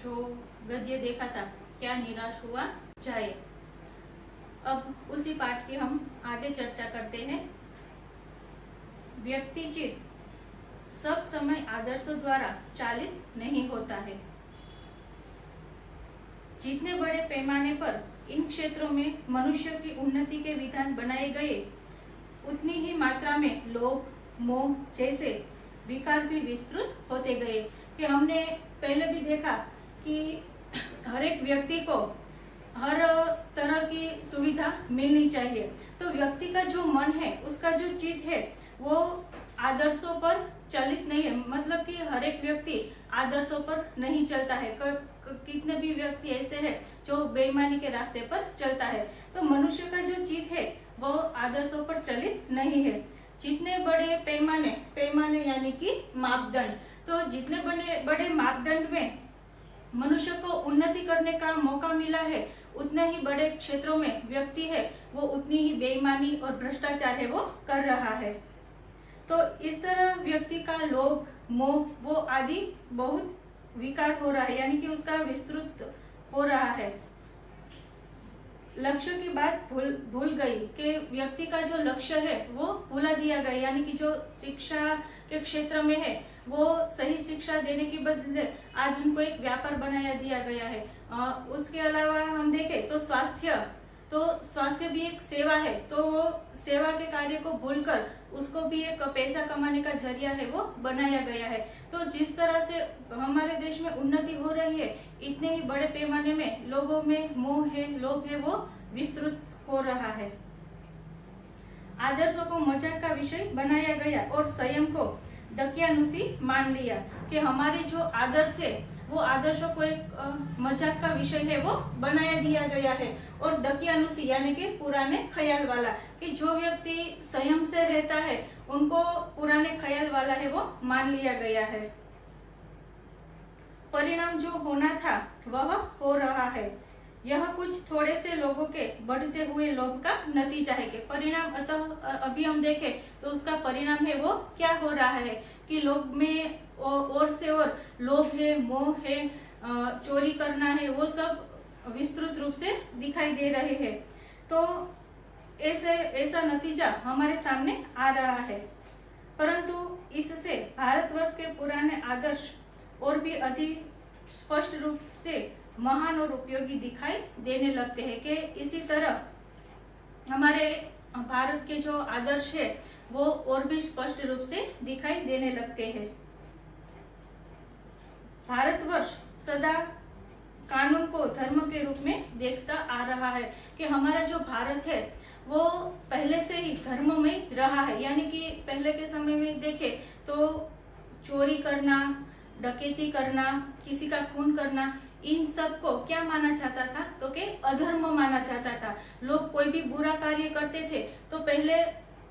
जो गद्य देखा था, क्या निराश हुआ जाए। अब उसी पाठ की हम आगे चर्चा करते हैं। व्यक्तिचित सब समय आदर्शों द्वारा चालित नहीं होता है। जितने बड़े पैमाने पर इन क्षेत्रों में मनुष्य की उन्नति के विधान बनाए गए, उतनी ही मात्रा में लोभ, मोह जैसे विकार भी विस्तृत होते गए। कि हमने पहले भी देखा कि हर एक व्यक्ति को हर तरह की सुविधा मिलनी चाहिए। तो व्यक्ति का जो मन है, उसका जो चित्त है, वो आदर्शों पर चलित नहीं है। मतलब कि हर एक व्यक्ति आदर्शों पर नहीं चलता है। कितने भी व्यक्ति ऐसे हैं जो बेईमानी के रास्ते पर चलता है। तो मनुष्य का जो चित्त है वो आदर्शों पर चलित नहीं है। जितने बड़े पैमाने यानी कि मापदंड, तो जितने बड़े मापदंड में मनुष्य को उन्नति करने का मौका मिला है, उतने ही बड़े क्षेत्रों में व्यक्ति है वो उतनी ही बेईमानी और भ्रष्टाचार है वो कर रहा है। तो इस तरह व्यक्ति का लोभ, मोह वो आदि बहुत विकार हो रहा है, यानी कि उसका विस्तृत हो रहा है। लक्ष्य की बात भूल गई कि व्यक्ति का जो लक्ष्य है वो भुला दिया गया, यानी कि जो शिक्षा के क्षेत्र में है वो सही शिक्षा देने के बदले आज उनको एक व्यापार बनाया दिया गया है। उसके अलावा हम देखें तो स्वास्थ्य भी एक सेवा है। तो वो सेवा के कार्य को भूलकर उसको भी एक पैसा कमाने का जरिया है वो बनाया गया है। तो जिस तरह से हमारे देश में उन्नति हो रही है, इतने ही बड़े पैमाने में लोगों में मोह है, लोभ है, वो विस्तृत हो रहा है। आदर्शों को मजाक का विषय बनाया गया और स्वयं को दकियानुसी मान लिया कि हमारे जो आदर्श है वो आदर्शों को एक मजाक का विषय है वो बनाया दिया गया है। और दकियानुसी यानी कि पुराने ख्याल वाला, कि जो व्यक्ति संयम से रहता है उनको पुराने ख्याल वाला है वो मान लिया गया है। परिणाम जो होना था वह हो रहा है। यह कुछ थोड़े से लोगों के बढ़ते हुए लोभ का नतीजा है। कि परिणाम अतः अभी हम देखें तो उसका परिणाम है वो क्या हो रहा है कि लोग में और से और लोभ है, मोह है, चोरी करना है, वो सब विस्तृत रूप से दिखाई दे रहे हैं। तो ऐसा नतीजा हमारे सामने आ रहा है। परंतु इससे भारतवर्ष के पुराने आदर्श और भी अधिक स्पष्ट रूप से महान और उपयोगी दिखाई देने लगते हैं। कि इसी तरह हमारे भारत के जो आदर्श है वो और भी स्पष्ट रूप से दिखाई देने लगते हैं। भारतवर्ष सदा कानून को धर्म के रूप में देखता आ रहा है। कि हमारा जो भारत है वो पहले से ही धर्ममय रहा है। यानी कि पहले के समय में देखे तो चोरी करना, डकैती करना, किसी का खून करना, इन सब को क्या माना जाता था? तो कि अधर्म माना जाता था। लोग कोई भी बुरा कार्य करते थे तो पहले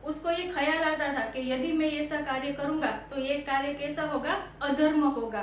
उसको ये ख्याल आता था कि यदि मैं ऐसा कार्य करूंगा तो ये कार्य कैसा होगा? अधर्म होगा।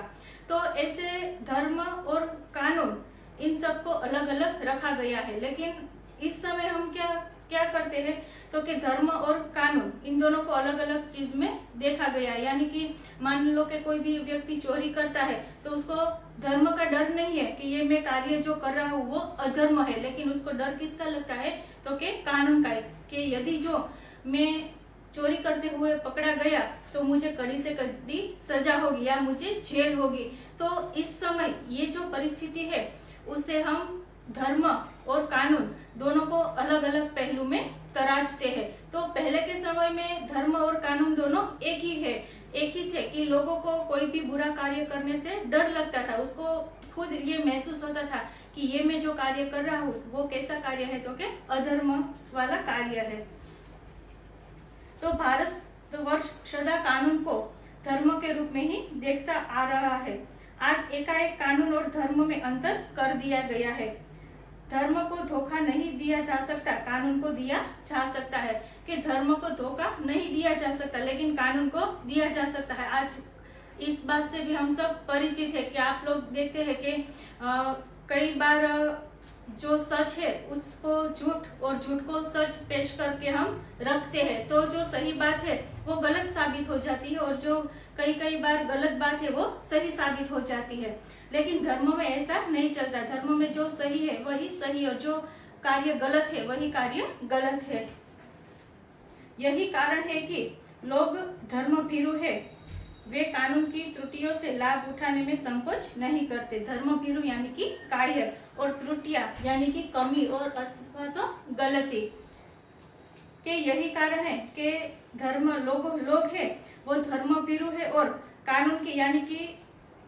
तो ऐसे धर्म और कानून इन सबको अलग अलग रखा गया है। लेकिन इस समय हम क्या करते हैं तो कि धर्म और कानून इन दोनों को अलग अलग चीज में देखा गया है। यानी कि मान लो कि कोई भी व्यक्ति चोरी करता है तो उसको धर्म का डर नहीं है कि ये मैं कार्य जो कर रहा हूँ वो अधर्म है, लेकिन उसको डर किसका लगता है? तो कि कानून का, कि यदि जो मैं चोरी करते हुए पकड़ा गया तो मुझे कड़ी से कड़ी सजा होगी या मुझे जेल होगी। तो इस समय ये जो परिस्थिति है उससे हम धर्म और कानून दोनों को अलग अलग पहलू में तराजते हैं। तो पहले के समय में धर्म और कानून दोनों एक ही थे कि लोगों को कोई भी बुरा कार्य करने से डर लगता था। उसको खुद ये महसूस होता था कि ये मैं जो कार्य कर रहा हूँ वो कैसा कार्य है? तो कि अधर्म वाला कार्य है। तो भारतवर्ष सदा कानून को धर्म के रूप में ही देखता आ रहा है। आज एकाएक कानून और धर्म में अंतर कर दिया गया है। धर्म को धोखा नहीं दिया जा सकता, कानून को दिया जा सकता है। कि धर्म को धोखा नहीं दिया जा सकता लेकिन कानून को दिया जा सकता है। आज इस बात से भी हम सब परिचित है कि आप लोग देखते हैं कि कई बार जो सच है उसको झूठ और झूठ को सच पेश करके हम रखते हैं। तो जो सही बात है वो गलत साबित साबित हो जाती है और जो कई कई बार गलत बात है वो सही साबित हो जाती है। लेकिन धर्म में ऐसा नहीं चलता। धर्म में जो सही है वही सही और जो कार्य गलत है वही कार्य गलत है। यही कारण है कि लोग धर्म भीरु है, वे कानून की त्रुटियों से लाभ उठाने में संकोच नहीं करते। धर्म भीरु यानी कि कायर और त्रुटियां यानी कि कमी और अथवा तो गलती के यही कारण है कि लोग है वो धर्म भीरु है और कानून की यानी कि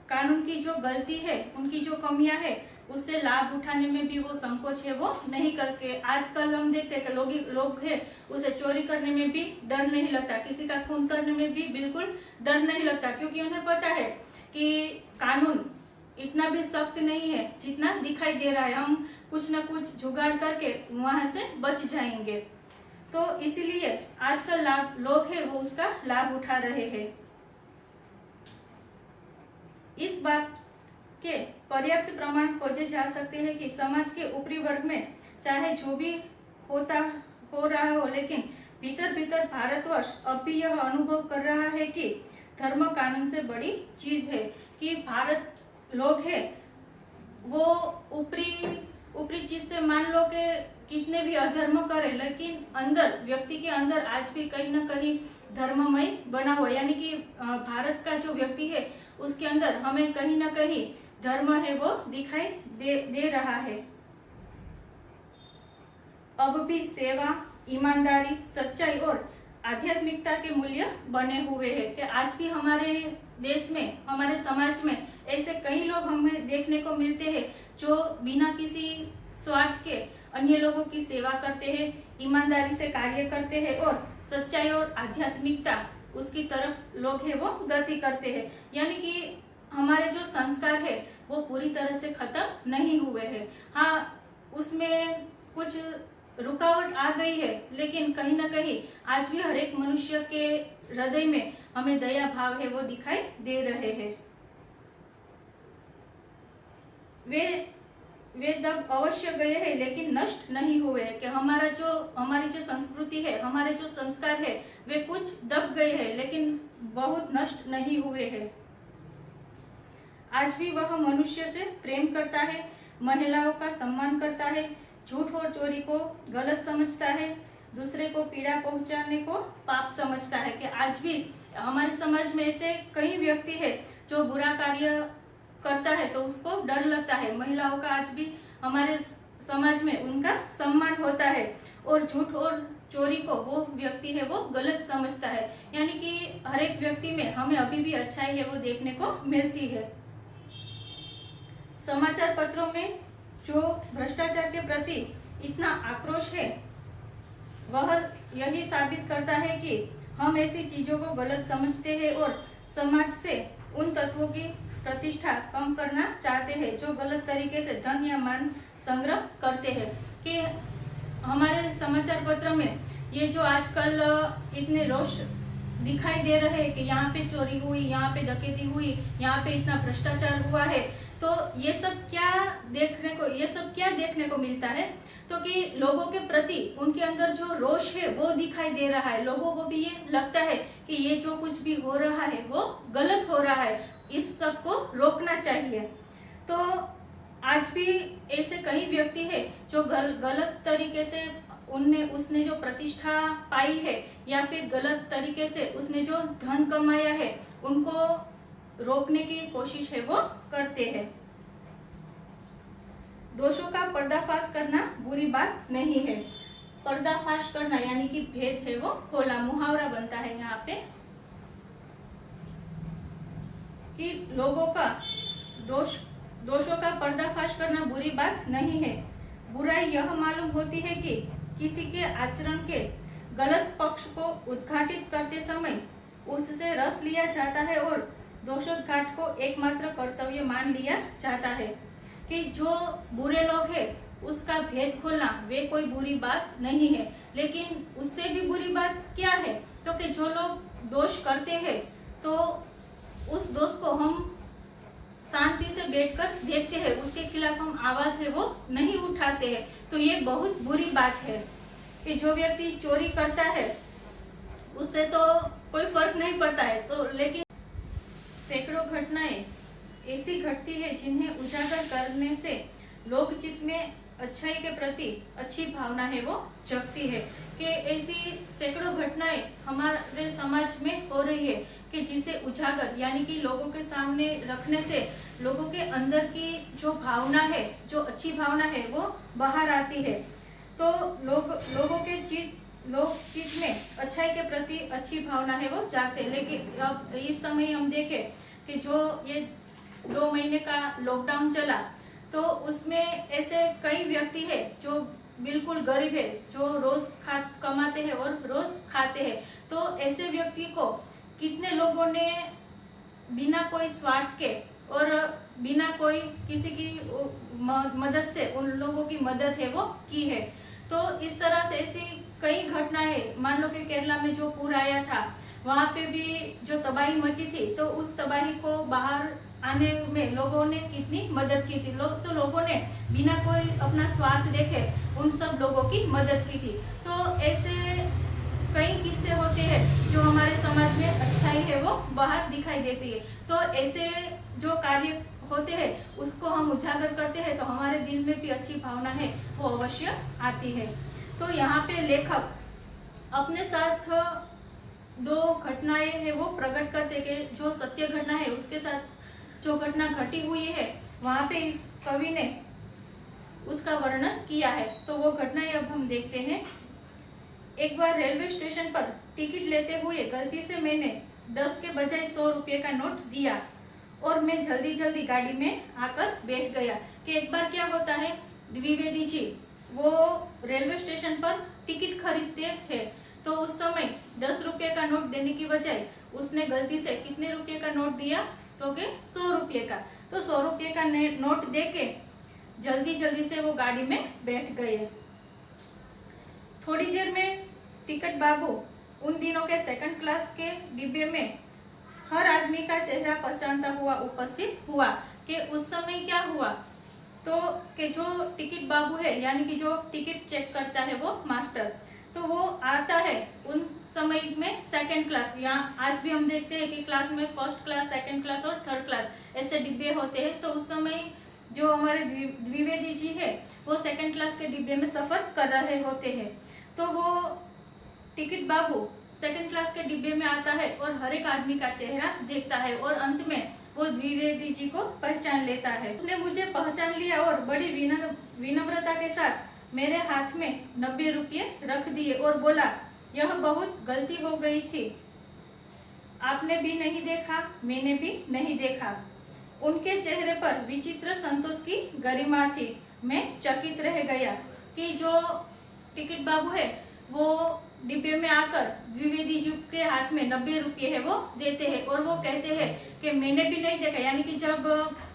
कानून की जो गलती है, उनकी जो कमियां है उससे लाभ उठाने में भी वो संकोच है वो नहीं करके। आजकल हम देखते हैं कि लोग है उसे चोरी करने में भी डर नहीं लगता, किसी का खून करने में भी बिल्कुल डर नहीं लगता, क्योंकि उन्हें पता है कि कानून इतना भी सख्त नहीं है जितना दिखाई दे रहा है। हम कुछ ना कुछ जुगाड़ करके वहां से बच जाएंगे। तो इसीलिए आजकल लोग है वो उसका लाभ उठा रहे हैं। इस बात के पर्याप्त प्रमाण खोजे जा सकते हैं कि समाज के ऊपरी वर्ग में चाहे जो भी हो रहा हो, लेकिन भीतर भीतर भारतवर्ष अब भी यह अनुभव कर रहा है कि धर्म कानून से बड़ी चीज है। कि भारत लोग है वो ऊपरी चीज से मान लो कि कितने भी अधर्म करे, लेकिन अंदर व्यक्ति के अंदर आज भी कहीं ना कहीं धर्ममय बना हुआ, यानी कि भारत का जो व्यक्ति है उसके अंदर हमें कहीं ना कहीं धर्म है वो दिखाई दे रहा है। अब भी सेवा, ईमानदारी, सच्चाई और आध्यात्मिकता के मूल्य बने हुए हैं। कि आज भी हमारे देश में, हमारे समाज में ऐसे कई लोग हमें देखने को मिलते हैं जो बिना किसी स्वार्थ के अन्य लोगों की सेवा करते हैं, ईमानदारी से कार्य करते हैं और सच्चाई और आध्यात्मिकता उसकी तरफ लोग है वो गति करते हैं। यानी कि हमारे जो संस्कार है वो पूरी तरह से खत्म नहीं हुए हैं। हाँ, उसमें कुछ रुकावट आ गई है, लेकिन कहीं ना कहीं आज भी हर एक मनुष्य के हृदय में हमें दया भाव है वो दिखाई दे रहे हैं। वे दब अवश्य गए हैं लेकिन नष्ट नहीं हुए हैं। कि हमारी जो संस्कृति है, हमारे जो संस्कार है वे कुछ दब गए हैं लेकिन बहुत नष्ट नहीं हुए हैं। आज भी वह मनुष्य से प्रेम करता है, महिलाओं का सम्मान करता है, झूठ और चोरी को गलत समझता है, दूसरे को पीड़ा पहुंचाने को पाप समझता है। कि आज भी हमारे समाज में ऐसे कई व्यक्ति है जो बुरा कार्य करता है तो उसको डर लगता है। महिलाओं का आज भी हमारे समाज में उनका सम्मान होता है और झूठ और चोरी को वो व्यक्ति है वो गलत समझता है। यानी कि हर एक व्यक्ति में हमें अभी भी अच्छाई है वो देखने को मिलती है। समाचार पत्रों में जो भ्रष्टाचार के प्रति इतना आक्रोश है वह यही साबित करता है कि हम ऐसी चीजों को गलत समझते हैं और समाज से उन तत्वों की प्रतिष्ठा कम करना चाहते हैं जो गलत तरीके से धन या मान संग्रह करते हैं। कि हमारे समाचार पत्र में ये जो आजकल इतने रोष दिखाई दे रहे हैं कि यहाँ पे चोरी हुई, यहाँ पे डकैती हुई, यहाँ पे इतना भ्रष्टाचार हुआ है, तो ये सब क्या देखने को मिलता है? तो कि लोगों के प्रति उनके अंदर जो रोष है वो दिखाई दे रहा है। लोगों को भी ये लगता है कि ये जो कुछ भी हो रहा है वो गलत हो रहा है, इस सब को रोकना चाहिए। तो आज भी ऐसे कई व्यक्ति है जो गलत तरीके से उसने जो प्रतिष्ठा पाई है या फिर गलत तरीके से उसने जो धन कमाया है उनको रोकने की कोशिश है वो करते हैं। दोषों का पर्दाफाश करना बुरी बात नहीं है। पर्दाफाश करना यानी कि भेद है वो खोला, मुहावरा बनता है यहाँ पे कि लोगों का दोषों का पर्दाफाश करना बुरी बात नहीं है। बुराई यह मालूम होती है कि किसी के आचरण के गलत पक्ष को उद्घाटित करते समय उससे रस लिया जाता है और दोषोद्घाट को एकमात्र कर्तव्य मान लिया जाता है। कि जो बुरे लोग हैं उसका भेद खोलना वे कोई बुरी बात नहीं है, लेकिन उससे भी बुरी बात क्या है तो कि जो लोग दोष करते हैं तो उस दोष को हम शांति से बैठकर देखते हैं, उसके खिलाफ हम आवाज है वो नहीं उठाते हैं, तो ये बहुत बुरी बात है। कि जो व्यक्ति चोरी करता है उससे तो कोई फर्क नहीं पड़ता है। तो लेकिन सैकड़ों घटनाएं ऐसी घटती है जिन्हें उजागर करने से लोकचित में अच्छाई के प्रति अच्छी भावना है वो जगती है। कि ऐसी सैकड़ों घटनाएं हमारे समाज में हो रही है कि जिसे उजागर यानी कि लोगों के सामने रखने से लोगों के अंदर की जो भावना है, जो अच्छी भावना है वो बाहर आती है। तो लोगों के लोकचित में अच्छाई के प्रति अच्छी भावना है वो जागते। लेकिन अब इस समय हम देखें कि जो ये 2 महीने का लॉकडाउन चला, तो उसमें ऐसे कई व्यक्ति है जो बिल्कुल गरीब है, जो रोज कमाते हैं और रोज खाते हैं। तो ऐसे व्यक्ति को कितने लोगों ने बिना कोई स्वार्थ के और बिना कोई किसी की मदद से उन लोगों की मदद है वो की है। तो इस तरह से ऐसी कई घटनाएं, मान लो कि केरला में जो पूर आया था, वहां पे भी जो तबाही मची थी, तो उस तबाही को बाहर आने में लोगों ने कितनी मदद की थी। तो लोगों ने बिना कोई अपना स्वार्थ देखे उन सब लोगों की मदद की थी। तो ऐसे कई किस्से होते हैं जो हमारे समाज में अच्छाई है वो बाहर दिखाई देती है। तो ऐसे जो कार्य होते हैं उसको हम उजागर करते हैं तो हमारे दिल में भी अच्छी भावना है वो अवश्य आती है। तो यहाँ पे लेखक अपने साथ 2 घटनाएं है वो प्रकट करते कि जो सत्य घटना है उसके साथ जो घटना घटी हुई है वहां पे इस कवि ने उसका वर्णन किया है। तो वो घटनाएं अब हम देखते हैं। एक बार रेलवे स्टेशन पर टिकट लेते हुए गलती से मैंने 10 के बजाय 100 रुपये का नोट दिया और मैं जल्दी जल्दी गाड़ी में आकर बैठ गया। कि एक बार क्या होता है, द्विवेदी जी वो रेलवे स्टेशन पर टिकट खरीदते हैं, तो उस समय 10 रुपये का नोट देने की बजाय उसने गलती से कितने रुपये का नोट दिया, तो के 100 रुपये का। तो 100 रुपये का नोट देके जल्दी जल्दी से वो गाड़ी में बैठ गए। थोड़ी देर में टिकट बाबू उन दिनों के 2nd क्लास के डिब्बे में हर आदमी का चेहरा पहचानता हुआ उपस्थित हुआ। कि उस समय क्या हुआ, तो कि जो टिकट बाबू है यानी कि जो टिकट चेक करता है वो मास्टर, तो वो आता है उन समय में 2nd क्लास। यहाँ आज भी हम देखते हैं कि क्लास में 1st क्लास, 2nd क्लास और 3rd क्लास ऐसे डिब्बे होते हैं। तो उस समय जो हमारे द्विवेदी जी है वो 2nd क्लास के डिब्बे में सफर कर रहे होते हैं। तो वो टिकट बाबू 2nd क्लास के डिब्बे में आता है और हर एक आदमी का चेहरा देखता है और अंत में वो द्विवेदी जी को पहचान लेता है। उसने मुझे पहचान लिया और बड़ी विनम्रता के साथ मेरे हाथ में 90 रुपये रख दिए और बोला, यह बहुत गलती हो गई थी, आपने भी नहीं देखा, मैंने भी नहीं देखा। उनके चेहरे पर विचित्र संतोष की गरिमा थी। मैं चकित रह गया कि जो टिकट बाबू है वो डिब्बे में आकर द्विवेदी जी के हाथ में 90 रुपये है वो देते हैं और वो कहते हैं कि मैंने भी नहीं देखा। यानी कि जब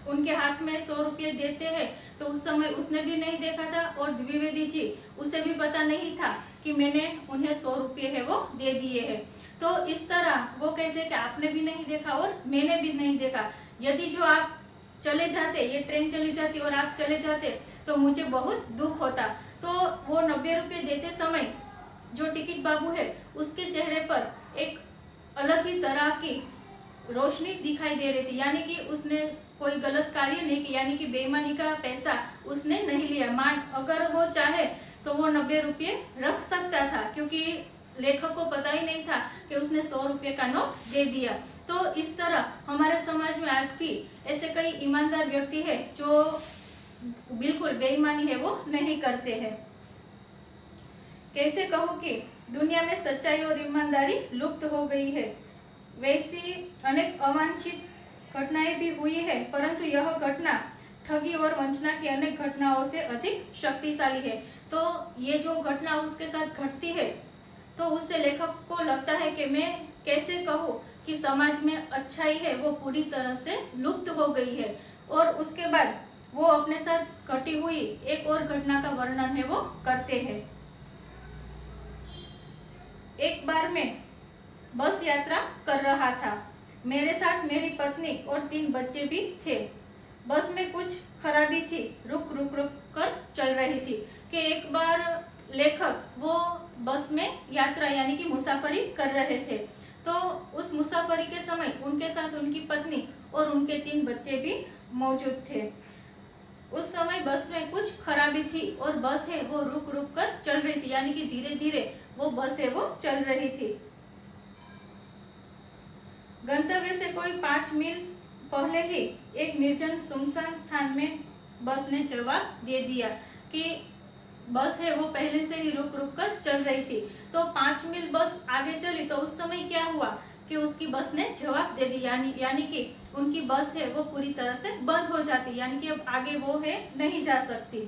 उनके हाथ में 100 रुपये देते हैं तो उस समय उसने भी नहीं देखा था और द्विवेदी जी उसे भी पता नहीं था कि मैंने उन्हें 100 रुपये है वो दे दिए हैं। तो इस तरह वो कहते हैं कि आपने भी नहीं देखा और मैंने भी नहीं देखा। यदि जो आप चले जाते, ये ट्रेन चली जाती और आप चले जाते तो मुझे बहुत दुख होता। तो वो 90 रुपये देते समय जो टिकट बाबू है उसके चेहरे पर एक अलग ही तरह की रोशनी दिखाई दे रही थी। यानी कि उसने कोई गलत कार्य नहीं किया, यानी कि बेईमानी का पैसा उसने नहीं लिया। मान अगर वो चाहे तो वो 90 रुपये रख सकता था, क्योंकि लेखक को पता ही नहीं था कि उसने 100 रुपये का नोट दे दिया। तो इस तरह हमारे समाज में आज भी ऐसे कई ईमानदार व्यक्ति है जो बिल्कुल बेईमानी है वो नहीं करते हैं। कैसे कहूँ कि दुनिया में सच्चाई और ईमानदारी लुप्त हो गई है। वैसी अनेक अवांछित घटनाएं भी हुई है, परंतु यह घटना ठगी और वंचना की अनेक घटनाओं से अधिक शक्तिशाली है। तो ये जो घटना उसके साथ घटती है तो उससे लेखक को लगता है कि मैं कैसे कहूँ कि समाज में अच्छाई है वो पूरी तरह से लुप्त हो गई है। और उसके बाद वो अपने साथ घटी हुई एक और घटना का वर्णन है वो करते हैं। एक बार मैं बस यात्रा कर रहा था, मेरे साथ मेरी पत्नी और 3 बच्चे भी थे। बस में कुछ खराबी थी, रुक रुक रुक कर चल रही थी। कि एक बार लेखक वो बस में यात्रा यानी कि मुसाफरी कर रहे थे, तो उस मुसाफरी के समय उनके साथ उनकी पत्नी और उनके 3 बच्चे भी मौजूद थे। उस समय बस में कुछ खराबी थी और बस है वो रुक रुक कर चल रही थी, यानी कि धीरे धीरे वो बस है वो चल रही थी। गंतव्य से कोई 5 मील पहले ही एक निर्जन सुनसान स्थान में बस ने जवाब दे दिया कि बस है वो पहले से ही रुक रुक कर चल रही थी। तो 5 मील बस आगे चली तो उस समय क्या हुआ कि उसकी बस ने जवाब दे दी, यानी कि उनकी बस है वो पूरी तरह से बंद हो जाती, यानी कि अब आगे वो है नहीं जा सकती।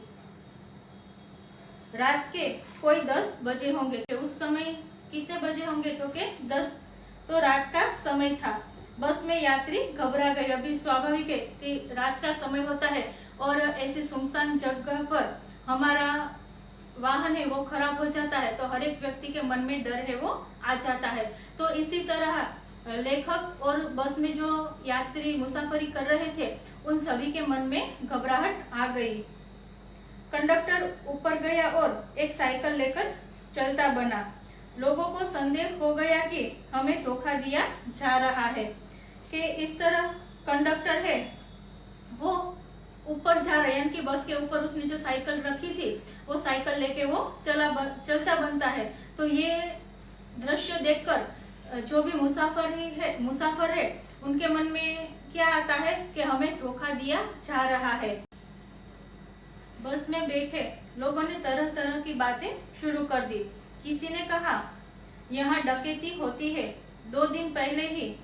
रात के कोई 10 बजे होंगे। उस समय कितने बजे होंगे तो के 10, तो रात का समय था। बस में यात्री घबरा गए। अभी स्वाभाविक है कि रात का समय होता है और ऐसी सुनसान जगह पर हमारा वाहन है वो खराब हो जाता है, तो हर एक व्यक्ति के मन में डर है वो आ जाता है। तो इसी तरह लेखक और बस में जो यात्री मुसाफरी कर रहे थे उन सभी के मन में घबराहट आ गई। कंडक्टर ऊपर गया और एक साइकिल लेकर चलता बना। लोगों को संदेह हो गया कि हमें धोखा दिया जा रहा है, कि इस तरह कंडक्टर है वो ऊपर जा रहा है, यानी कि बस के ऊपर उसने जो साइकिल रखी थी वो साइकिल लेके वो चलता बनता है। तो ये दृश्य देखकर जो भी मुसाफर है उनके मन में क्या आता है कि हमें धोखा दिया जा रहा है। बस में बैठे लोगों ने तरह तरह की बातें शुरू कर दी। किसी ने कहा यहाँ डकैती होती है, 2 दिन पहले ही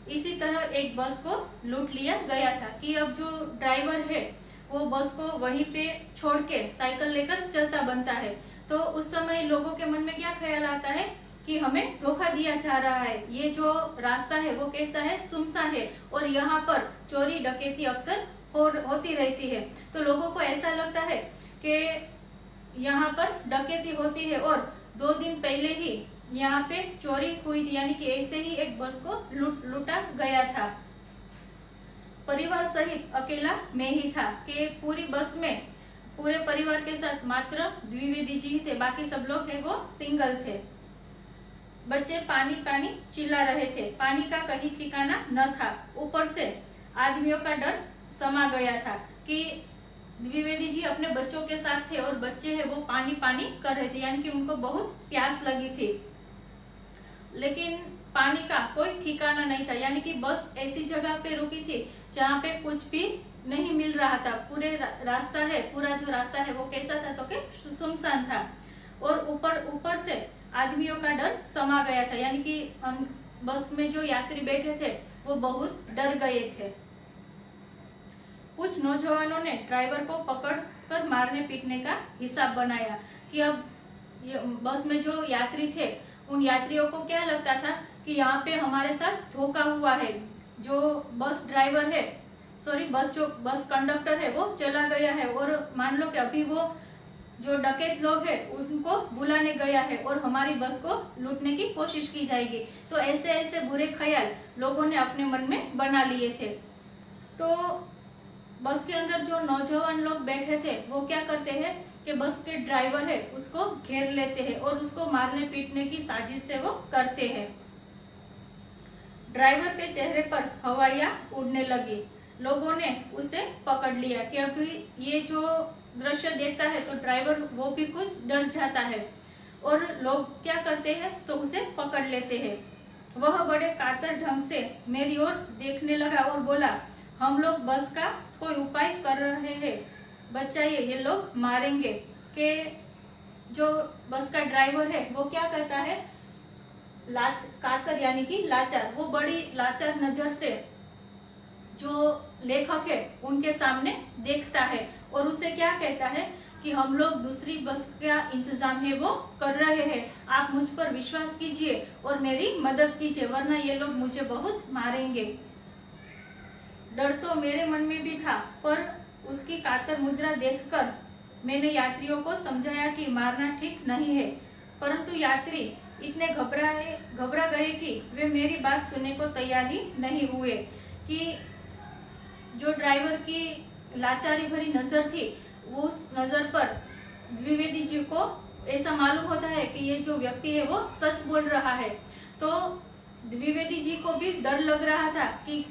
इसी तरह एक बस को लूट लिया गया था, कि अब जो ड्राइवर है वो बस को वहीं पे छोड़ के साइकिल लेकर चलता बनता है। तो उस समय लोगों के मन में क्या ख्याल आता है कि हमें धोखा दिया जा रहा है, ये जो रास्ता है वो कैसा है, सुनसान है और यहाँ पर चोरी डकैती अक्सर होती रहती है। तो लोगों को ऐसा लगता है कि यहाँ पर डकैती होती है और 2 दिन पहले ही यहाँ पे चोरी हुई थी, यानी कि ऐसे ही एक बस को लूटा गया था। परिवार सहित अकेला मैं ही था, कि पूरी बस में पूरे परिवार के साथ मात्र द्विवेदी जी थे, बाकी सब लोग है वो सिंगल थे। बच्चे पानी पानी चिल्ला रहे थे, पानी का कहीं ठिकाना न था। ऊपर से आदमियों का डर समा गया था कि द्विवेदी जी अपने बच्चों के साथ थे और बच्चे है वो पानी पानी कर रहे थे, यानी कि उनको बहुत प्यास लगी थी, लेकिन पानी का कोई ठिकाना नहीं था। यानी कि बस ऐसी जगह पे रुकी थी जहाँ पे कुछ भी नहीं मिल रहा था। पूरा जो रास्ता है वो कैसा था तो कि सुनसान था और ऊपर से आदमियों का डर समा गया था, यानी कि बस में जो यात्री बैठे थे वो बहुत डर गए थे। कुछ नौजवानों ने ड्राइवर को पकड़ कर मारने पीटने का हिसाब बनाया कि अब बस में जो यात्री थे उन यात्रियों को क्या लगता था कि यहाँ पे हमारे साथ धोखा हुआ है। जो बस ड्राइवर है, बस कंडक्टर है वो चला गया है और मान लो कि अभी वो जो डकैत लोग है उनको बुलाने गया है और हमारी बस को लूटने की कोशिश की जाएगी। तो ऐसे ऐसे बुरे ख्याल लोगों ने अपने मन में बना लिए थे। तो बस के अंदर जो नौजवान लोग बैठे थे वो क्या करते हैं कि बस के ड्राइवर है उसको घेर लेते हैं और उसको मारने पीटने की साजिश से वो करते हैं। ड्राइवर के चेहरे पर हवाइयां उड़ने लगी। लोगों ने उसे पकड़ लिया कि अभी ये जो दृश्य देखता है तो ड्राइवर वो भी खुद डर जाता है और लोग क्या करते हैं तो उसे पकड़ लेते हैं। वह बड़े कातर ढंग से मेरी ओर देखने लगा और बोला, हम लोग बस का कोई उपाय कर रहे हैं, बचाइए, ये लोग मारेंगे। के जो बस का ड्राइवर है वो क्या करता है, कातर यानी कि लाचार, वो बड़ी लाचार नजर से जो लेखक है उनके सामने देखता है और उसे क्या कहता है कि हम लोग दूसरी बस का इंतजाम है वो कर रहे हैं, आप मुझ पर विश्वास कीजिए और मेरी मदद कीजिए, वरना ये लोग मुझे बहुत मारेंगे। डर तो मेरे मन में भी था, पर उसकी कातर मुद्रा देखकर मैंने यात्रियों को समझाया कि मारना ठीक नहीं है, परंतु यात्री इतने घबरा गए कि वे मेरी बात सुनने को तैयार ही नहीं हुए। कि जो ड्राइवर की लाचारी भरी नजर थी उस नजर पर द्विवेदी जी को ऐसा मालूम होता है कि ये जो व्यक्ति है वो सच बोल रहा है। तो द्विवेदी जी को भी डर लग रहा था कि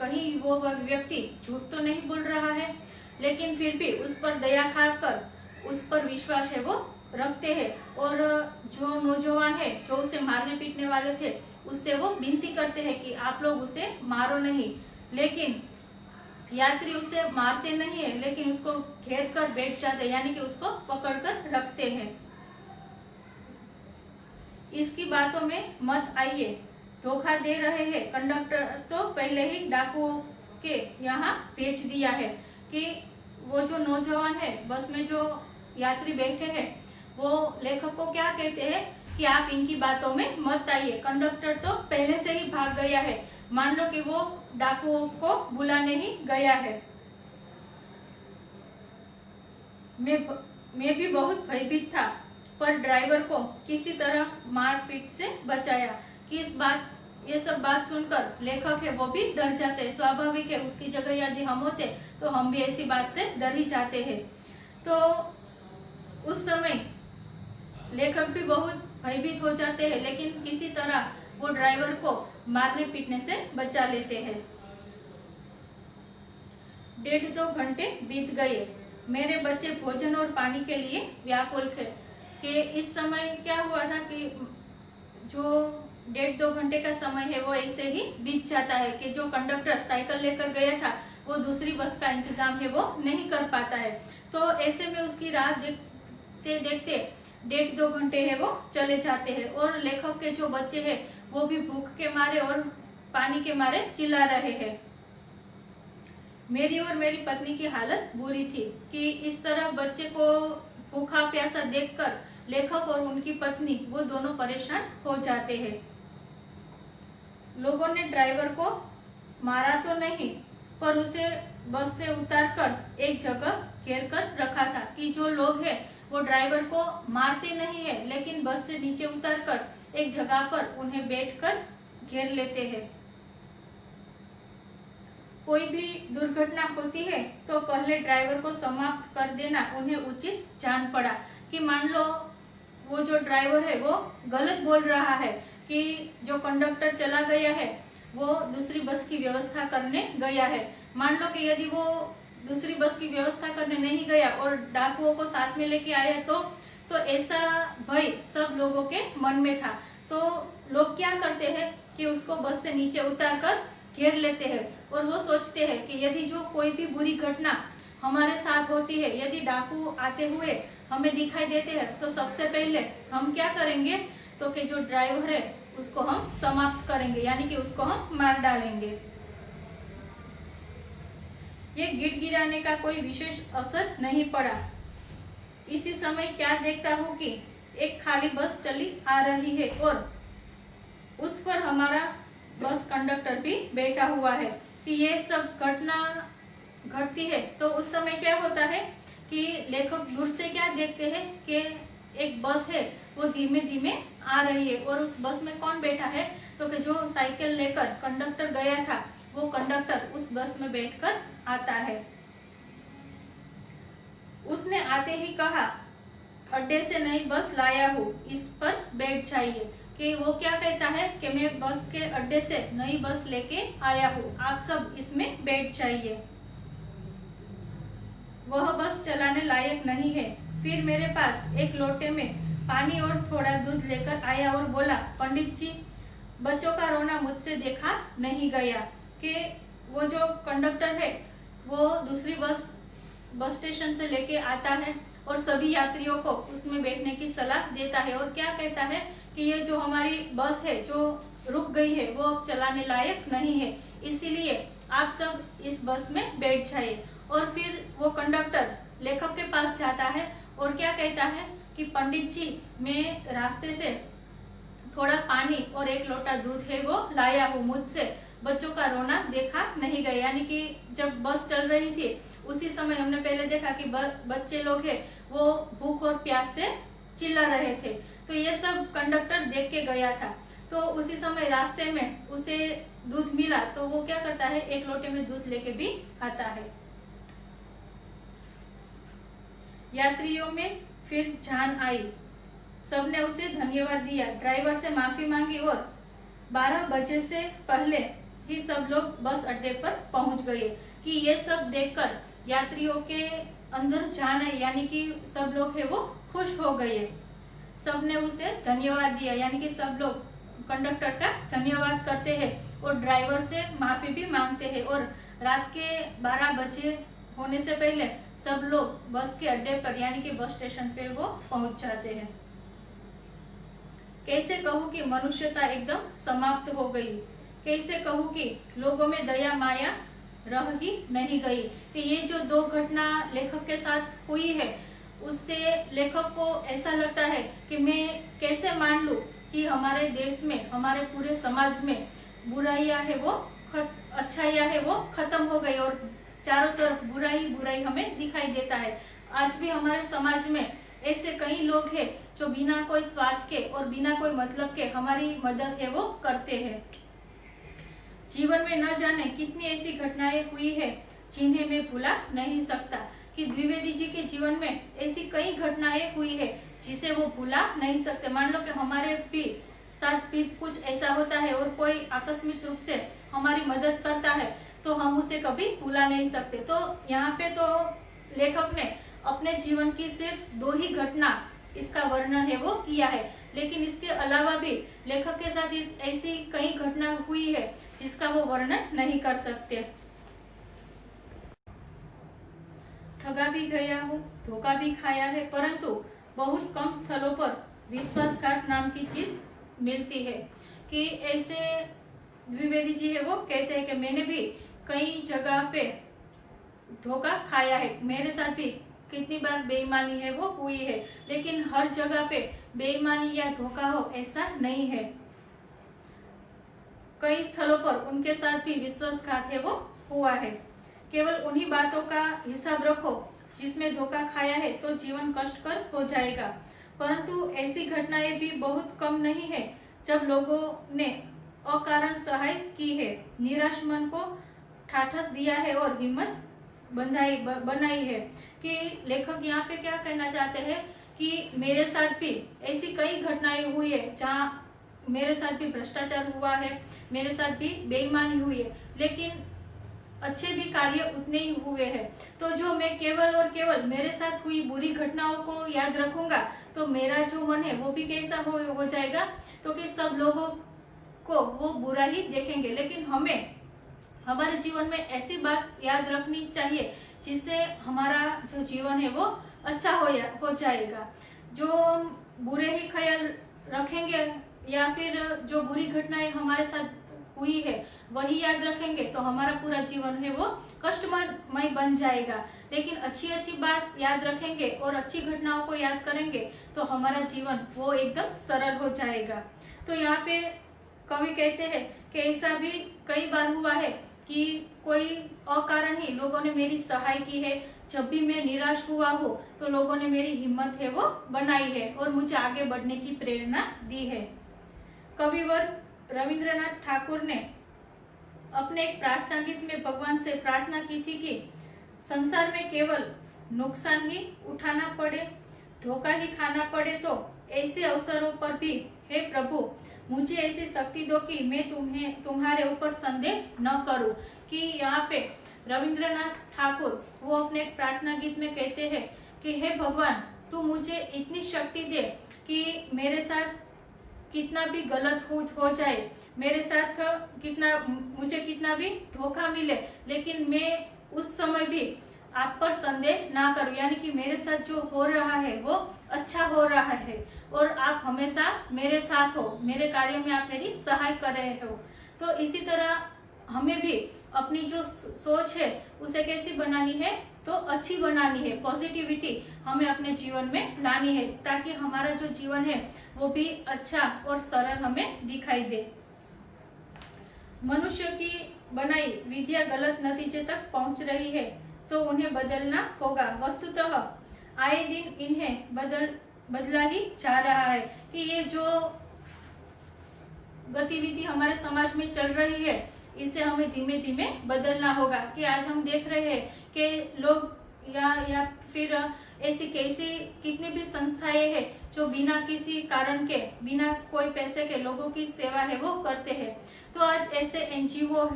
कहीं वो व्यक्ति झूठ तो नहीं बोल रहा है, लेकिन फिर भी उस पर दया खाकर उस पर विश्वास है वो रखते हैं। और जो नौजवान है जो उसे मारने पीटने वाले थे उससे वो विनती करते हैं कि आप लोग उसे मारो नहीं, लेकिन यात्री उसे मारते नहीं है, लेकिन उसको घेर कर बैठ जाते हैं, यानी कि उसको पकड़ कर रखते हैं। इसकी बातों में मत आइए, धोखा दे रहे हैं। कंडक्टर तो पहले ही डाकुओं के यहाँ भेज दिया है कि वो जो नौजवान है बस में जो यात्री बैठे हैं वो लेखक को क्या कहते हैं कि आप इनकी बातों में मत आइए। कंडक्टर तो पहले से ही भाग गया है, मान लो कि वो डाकुओं को बुलाने ही गया है। मैं भी बहुत भयभीत था, पर ड्राइवर को किसी तरह मारपीट से बचाया। कि ये सब बात सुनकर लेखक है वो भी डर जाते हैं। स्वाभाविक है, उसकी जगह यदि हम होते तो हम भी ऐसी बात से डर ही जाते हैं। तो उस समय लेखक भी बहुत भयभीत हो जाते हैं, लेकिन किसी तरह वो ड्राइवर को मारने पीटने से बचा लेते हैं। 1.5-2 घंटे बीत गए। मेरे बच्चे भोजन और पानी के लिए व्याकुल थे। कि इस समय क्या हुआ था कि जो 1.5-2 घंटे का समय है वो ऐसे ही बीत जाता है कि जो कंडक्टर साइकिल लेकर गया था वो दूसरी बस का इंतजाम है वो नहीं कर पाता है। तो ऐसे में उसकी राह देखते देखते 1.5-2 घंटे है वो चले जाते हैं। और लेखक के जो बच्चे हैं वो भी भूख के मारे और पानी के मारे चिल्ला रहे हैं। मेरी और मेरी पत्नी की हालत बुरी थी कि इस तरह बच्चे को भूखा प्यासा देखकर लेखक और उनकी पत्नी वो दोनों परेशान हो जाते हैं। लोगों ने ड्राइवर को मारा तो नहीं, पर उसे बस से उतारकर एक जगह घेर कर रखा था। कि जो लोग हैं वो ड्राइवर को मारते नहीं है, लेकिन बस से नीचे उतारकर एक जगह पर उन्हें बैठकर घेर लेते हैं। कोई भी दुर्घटना होती है तो पहले ड्राइवर को समाप्त कर देना उन्हें उचित जान पड़ा। कि मान लो वो जो ड्राइवर है वो गलत बोल रहा है कि जो कंडक्टर चला गया है वो दूसरी बस की व्यवस्था करने गया है। मान लो कि यदि वो दूसरी बस की व्यवस्था करने नहीं गया और डाकुओं को साथ में लेके आया तो ऐसा भय सब लोगों के मन में था। तो लोग क्या करते हैं कि उसको बस से नीचे उतार कर घेर लेते हैं और वो सोचते हैं कि यदि जो कोई भी बुरी घटना हमारे साथ होती है, यदि डाकू आते हुए हमें दिखाई देते हैं तो सबसे पहले हम क्या करेंगे तो कि जो ड्राइवर है उसको हम समाप्त करेंगे, यानी कि उसको हम मार डालेंगे। ये गिड़गिड़ाने का कोई विशेष असर नहीं पड़ा। इसी समय क्या देखता हूँ कि एक खाली बस चली आ रही है और उस पर हमारा बस कंडक्टर भी बैठा हुआ है। कि ये सब घटना घटती है तो उस समय क्या होता है कि लेखक दूर से क्या देखते हैं कि एक बस है वो धीमे धीमे आ रही है और उस बस में कौन बैठा है तो कि जो साइकिल लेकर कंडक्टर गया था वो कंडक्टर उस बस में बैठकर आता है। उसने आते ही कहा, अड्डे से नई बस लाया हूँ, इस पर बैठ जाइए। कि वो क्या कहता है कि मैं बस के अड्डे से नई बस लेके आया हूँ, आप सब इसमें बैठ जाइए। वह बस चलाने लायक नहीं है। फिर मेरे पास एक लोटे में पानी और थोड़ा दूध लेकर आया और बोला, पंडित जी, बच्चों का रोना मुझसे देखा नहीं गया। कि वो जो कंडक्टर है वो दूसरी बस स्टेशन से लेके आता है और सभी यात्रियों को उसमें बैठने की सलाह देता है और क्या कहता है कि ये जो हमारी बस है जो रुक गई है वो अब चलाने लायक नहीं है, इसीलिए आप सब इस बस में बैठ जाइए। और फिर वो कंडक्टर लेखक के पास जाता है और क्या कहता है कि पंडित जी, मैं रास्ते से थोड़ा पानी और एक लोटा दूध है वो लाया हूँ, मुझसे बच्चों का रोना देखा नहीं गया। यानी कि जब बस चल रही थी उसी समय हमने पहले देखा कि बच्चे लोग हैं वो भूख और प्यास से चिल्ला रहे थे, तो ये सब कंडक्टर देख के गया था। तो उसी समय रास्ते में उसे दूध मिला तो वो क्या करता है, एक लोटे में दूध लेके भी आता है। यात्रियों में फिर जान आई, सबने उसे धन्यवाद दिया, ड्राइवर से माफी मांगी और 12 बजे से पहले ही सब लोग बस अड्डे पर पहुंच गए। कि ये सब देखकर यात्रियों के अंदर जान आई, यानी कि सब लोग है वो खुश हो गए। सबने उसे धन्यवाद दिया, यानी कि सब लोग कंडक्टर का धन्यवाद करते हैं और ड्राइवर से माफी भी मांगते हैं। और रात के 12 बजे होने से पहले सब लोग बस के अड्डे पर यानी कि बस स्टेशन पे वो पहुंच जाते हैं। कैसे कहूँ कि मनुष्यता एकदम समाप्त हो गई। कैसे कहूँ कि लोगों में दया माया रह ही नहीं गई। कि ये जो 2 घटना लेखक के साथ हुई है, उससे लेखक को ऐसा लगता है कि मैं कैसे मान लूं कि हमारे देश में, हमारे पूरे समाज में बुराइयां है वो अच्छाइयां है वो खत्म हो गई और चारों तरफ बुराई बुराई हमें दिखाई देता है। आज भी हमारे समाज में ऐसे कई लोग हैं जो बिना कोई स्वार्थ के और बिना कोई मतलब के हमारी मदद है वो करते हैं। जीवन में न जाने कितनी ऐसी घटनाएं हुई है जिन्हें मैं भुला नहीं सकता। कि द्विवेदी जी के जीवन में ऐसी कई घटनाएं हुई है जिसे वो भुला नहीं सकते। मान लो कि हमारे भी साथ भी कुछ ऐसा होता है और कोई आकस्मिक रूप से हमारी मदद करता है तो हम उसे कभी भुला नहीं सकते। तो यहाँ पे तो लेखक ने अपने जीवन की सिर्फ 2 ही घटना इसका वर्णन है वो किया है, लेकिन इसके अलावा भी लेखक के साथ ऐसी कई घटना हुई है जिसका वो वर्णन नहीं कर सकते। ठगा भी गया हूँ, धोखा भी खाया है, परंतु बहुत कम स्थलों पर विश्वासघात नाम की चीज मिलती है। कि ऐसे द्विवेदी जी है वो कहते हैं कि मैंने भी कई जगह पे धोखा खाया है, मेरे साथ भी कितनी बार बेईमानी है वो हुई है, लेकिन हर जगह पे बेईमानी या धोखा हो ऐसा नहीं है। कई स्थलों पर उनके साथ भी विश्वासघात है वो हुआ है। केवल उन्हीं बातों का हिसाब रखो जिसमें धोखा खाया है तो जीवन कष्टकर हो जाएगा। परंतु ऐसी घटनाएं भी बहुत कम नहीं है जब लोगों ने अकारण सहाय की है, निराश मन को ठाठस दिया है और हिम्मत बनाई है। कि लेखक यहाँ पे क्या कहना चाहते हैं कि मेरे साथ भी ऐसी कई घटनाएं हुई है जहाँ मेरे साथ भी भ्रष्टाचार हुआ है, मेरे साथ भी बेईमानी हुई है, लेकिन अच्छे भी कार्य उतने ही हुए हैं। तो जो मैं केवल और केवल मेरे साथ हुई बुरी घटनाओं को याद रखूंगा तो मेरा जो मन है वो भी कैसा हो जाएगा, तो कि सब लोगों को वो बुरा ही देखेंगे। लेकिन हमें हमारे जीवन में ऐसी बात याद रखनी चाहिए जिससे हमारा जो जीवन है वो अच्छा हो जाएगा। जो बुरे ही ख्याल रखेंगे या फिर जो बुरी घटनाएं हमारे साथ हुई है वही याद रखेंगे तो हमारा पूरा जीवन है वो कष्टमय बन जाएगा। लेकिन अच्छी अच्छी बात याद रखेंगे और अच्छी घटनाओं को याद करेंगे तो हमारा जीवन वो एकदम सरल हो जाएगा। तो यहाँ पे कवि कहते हैं कि ऐसा भी कई बार हुआ है कि कोई अकारण ही लोगों ने मेरी सहाय की है। जब भी मैं निराश हुआ हूँ तो लोगों ने मेरी हिम्मत है वो बनाई है और मुझे आगे बढ़ने की प्रेरणा दी है। कविवर रविंद्रनाथ ठाकुर ने अपने एक प्रार्थना गीत में भगवान से प्रार्थना की थी कि संसार में केवल नुकसान ही उठाना पड़े, धोखा ही खाना पड़े तो ऐसे अवसरों पर भी हे प्रभु मुझे ऐसी शक्ति दो कि मैं तुम्हारे ऊपर संदेह न करूं। कि यहाँ पे रविंद्रनाथ ठाकुर वो अपने एक प्रार्थना गीत में कहते हैं कि हे भगवान तू मुझे इतनी शक्ति दे कि मेरे साथ कितना भी गलत हो जाए, मेरे साथ मुझे कितना भी धोखा मिले, लेकिन मैं उस समय भी आप पर संदेह ना करूं। यानी कि मेरे साथ जो हो रहा है वो अच्छा हो रहा है और आप हमेशा मेरे साथ हो, मेरे कार्य में आप मेरी सहाय कर रहे हो। तो इसी तरह हमें भी अपनी जो सोच है उसे कैसी बनानी है, तो अच्छी बनानी है। पॉजिटिविटी हमें अपने जीवन में लानी है ताकि हमारा जो जीवन है वो भी अच्छा और सरल हमें दिखाई दे। मनुष्य की बनाई विधियां गलत नतीजे तक पहुंच रही है तो उन्हें बदलना होगा। वस्तुतः आए दिन इन्हें बदला ही जा रहा है। कि ये जो गतिविधि हमारे समाज में चल रही है इसे हमें धीमे धीमे बदलना होगा। कि आज हम देख रहे हैं कि लोग या फिर ऐसी कैसी कितनी भी संस्थाएं हैं जो बिना किसी कारण के, बिना कोई पैसे के लोगों की सेवा है वो करते हैं। तो आज ऐसे एनजीओ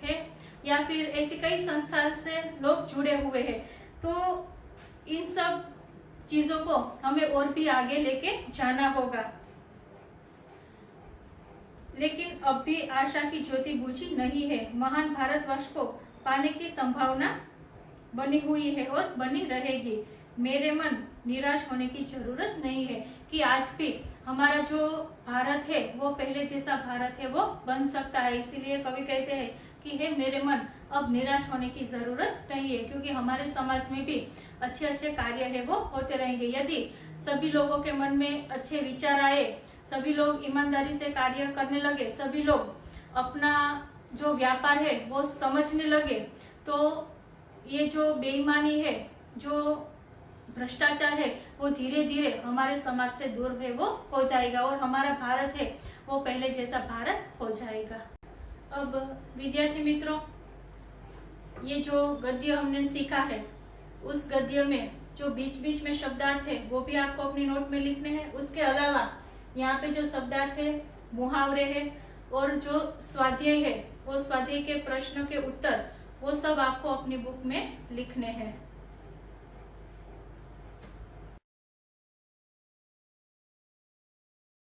है या फिर ऐसी कई संस्था से लोग जुड़े हुए हैं। तो इन सब चीजों को हमें और भी आगे लेके जाना होगा। लेकिन अब भी आशा की ज्योति बुझी नहीं है। महान भारतवर्ष को पाने की संभावना बनी हुई है और बनी रहेगी। मेरे मन निराश होने की जरूरत नहीं है कि आज भी हमारा जो भारत है वो पहले जैसा भारत है वो बन सकता है। इसीलिए कवि कहते हैं कि हे मेरे मन, अब निराश होने की जरूरत नहीं है, क्योंकि हमारे समाज में भी अच्छे अच्छे कार्य है वो होते रहेंगे। यदि सभी लोगों के मन में अच्छे विचार आए, सभी लोग ईमानदारी से कार्य करने लगे, सभी लोग अपना जो व्यापार है वो समझने लगे, तो ये जो बेईमानी है, जो भ्रष्टाचार है, वो धीरे धीरे हमारे समाज से दूर है वो हो जाएगा और हमारा भारत है वो पहले जैसा भारत हो जाएगा। अब विद्यार्थी मित्रों, ये जो गद्य हमने सीखा है, उस गद्य में जो बीच बीच में शब्दार्थ है वो भी आपको अपनी नोट में लिखने हैं। उसके अलावा यहाँ पे जो शब्दार्थ है, मुहावरे है और जो स्वाध्याय है, वो स्वाध्याय के प्रश्नों के उत्तर, वो सब आपको अपनी बुक में लिखने हैं।